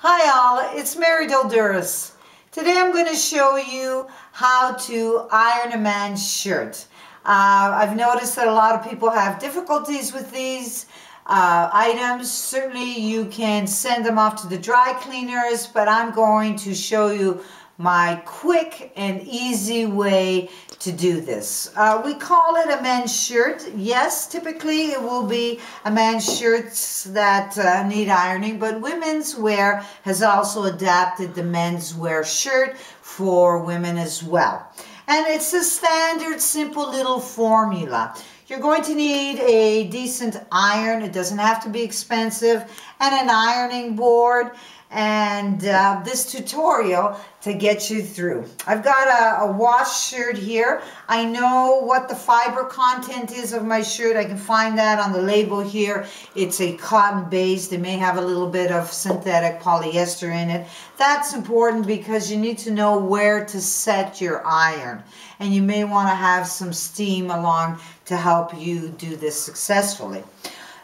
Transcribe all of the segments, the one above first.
Hi all, it's Mary Dolduras. Today I'm going to show you how to iron a man's shirt. I've noticed that a lot of people have difficulties with these items. Certainly you can send them off to the dry cleaners, but I'm going to show you my quick and easy way to do this. We call it a men's shirt. Yes, typically it will be a man's shirts that need ironing, but women's wear has also adapted the men's wear shirt for women as well. And it's a standard, simple little formula. You're going to need a decent iron. It doesn't have to be expensive, and an ironing board, and this tutorial to get you through. I've got a wash shirt here. I know what the fiber content is of my shirt. I can find that on the label here. It's a cotton based. It may have a little bit of synthetic polyester in it. That's important because you need to know where to set your iron, and you may want to have some steam along to help you do this successfully.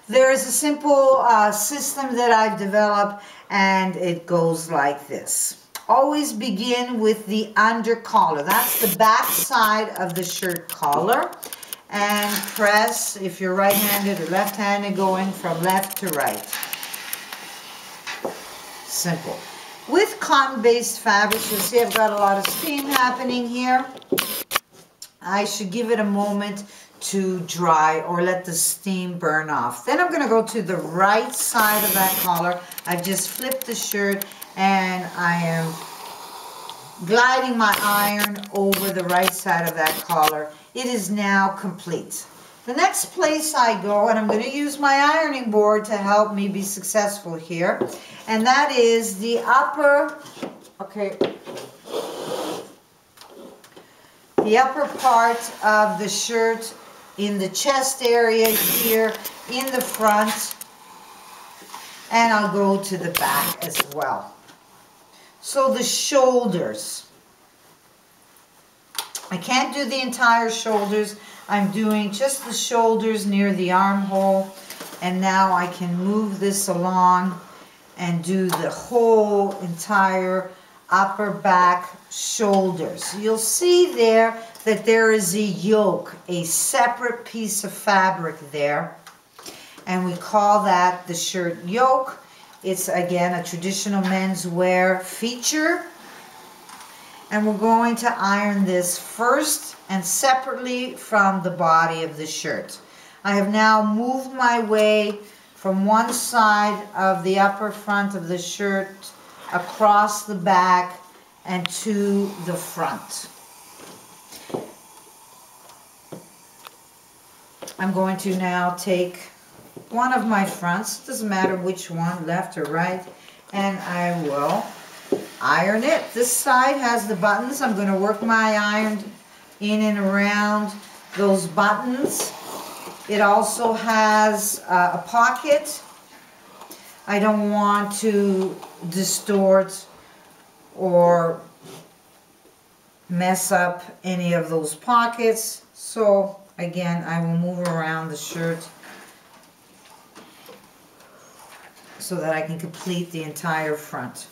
There is a simple system that I've developed, and it goes like this. Always begin with the under collar. That's the back side of the shirt collar. And press, if you're right-handed or left-handed, going from left to right. Simple. With cotton-based fabrics, you'll see I've got a lot of steam happening here. I should give it a moment to dry or let the steam burn off. Then I'm going to go to the right side of that collar. I've just flipped the shirt and I am gliding my iron over the right side of that collar. It is now complete. The next place I go, and I'm going to use my ironing board to help me be successful here, and that is the upper, the upper part of the shirt, in the chest area here, in the front, and I'll go to the back as well. So the shoulders. I can't do the entire shoulders. I'm doing just the shoulders near the armhole, and now I can move this along and do the whole entire upper back shoulders. You'll see there that there is a yoke, a separate piece of fabric there, and we call that the shirt yoke. It's again a traditional menswear feature, and we're going to iron this first and separately from the body of the shirt. I have now moved my way from one side of the upper front of the shirt across the back and to the front. I'm going to now take one of my fronts, doesn't matter which one, left or right, and I will iron it. This side has the buttons. I'm going to work my iron in and around those buttons. It also has a pocket. I don't want to distort or mess up any of those pockets, so again I will move around the shirt so that I can complete the entire front.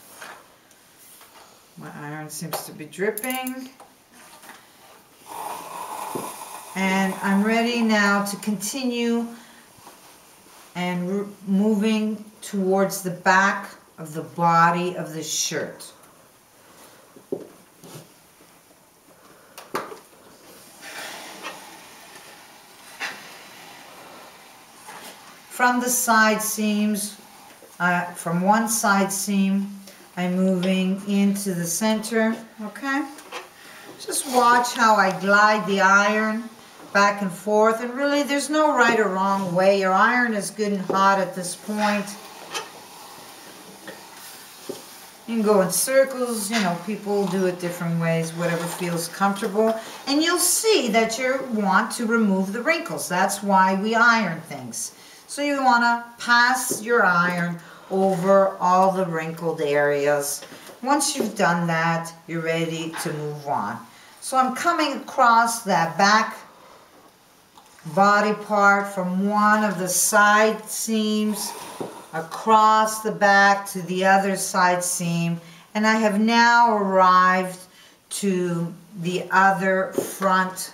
My iron seems to be dripping, and I'm ready now to continue and moving towards the back of the body of the shirt. From the side seams, from one side seam, I'm moving into the center, okay? Just watch how I glide the iron back and forth, and really there's no right or wrong way. Your iron is good and hot at this point. You can go in circles, you know, people do it different ways, whatever feels comfortable. And you'll see that you want to remove the wrinkles. That's why we iron things. So you want to pass your iron over all the wrinkled areas. Once you've done that, you're ready to move on. So I'm coming across that back body part from one of the side seams. across the back to the other side seam, and I have now arrived to the other front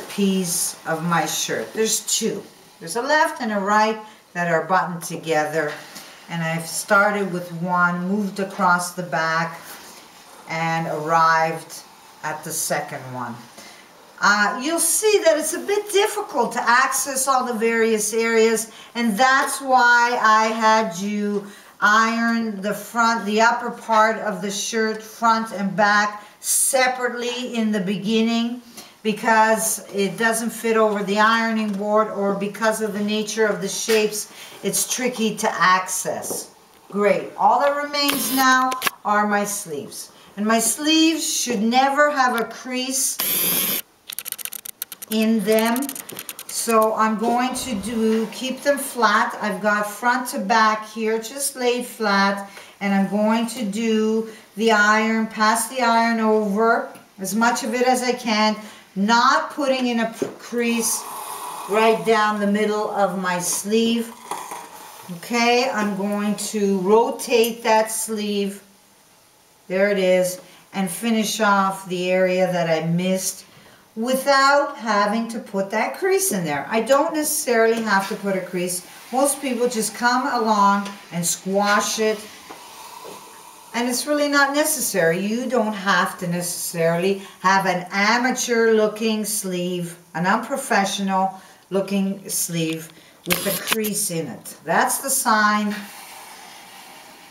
piece of my shirt. There's two. There's a left and a right that are buttoned together, and I've started with one, moved across the back, and arrived at the second one. You'll see that it's a bit difficult to access all the various areas, and that's why I had you iron the front, the upper part of the shirt, front and back, separately in the beginning, because it doesn't fit over the ironing board, or because of the nature of the shapes, it's tricky to access. Great. All that remains now are my sleeves. And my sleeves should never have a crease in them. So I'm going to keep them flat. I've got front to back here, just laid flat. And I'm going to do the iron, pass the iron over as much of it as I can, not putting in a crease right down the middle of my sleeve. Okay, I'm going to rotate that sleeve, there it is, and finish off the area that I missed without having to put that crease in there. I don't necessarily have to put a crease. Most people just come along and squash it, and it's really not necessary. You don't have to necessarily have an amateur looking sleeve, an unprofessional looking sleeve with a crease in it. That's the sign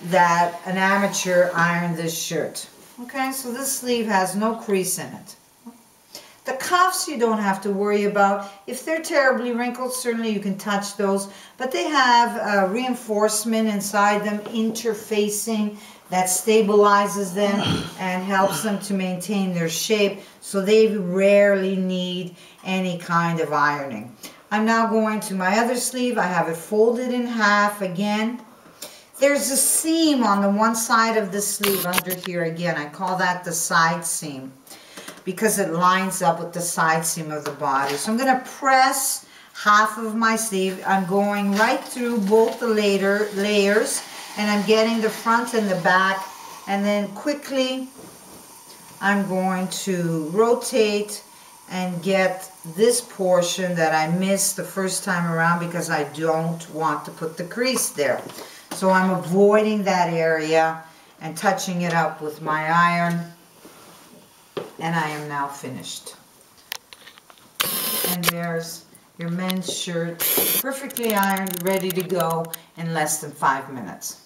that an amateur ironed this shirt. Okay, so this sleeve has no crease in it. The cuffs you don't have to worry about. If they're terribly wrinkled, certainly you can touch those, but they have reinforcement inside them, interfacing, that stabilizes them and helps them to maintain their shape, so they rarely need any kind of ironing. I'm now going to my other sleeve. I have it folded in half again. There's a seam on the one side of the sleeve under here again. I call that the side seam, because it lines up with the side seam of the body. So I'm going to press half of my sleeve. I'm going right through both the layers, and I'm getting the front and the back, and then quickly I'm going to rotate and get this portion that I missed the first time around because I don't want to put the crease there. So I'm avoiding that area and touching it up with my iron, and I am now finished. And there's your men's shirt, perfectly ironed, ready to go in less than 5 minutes.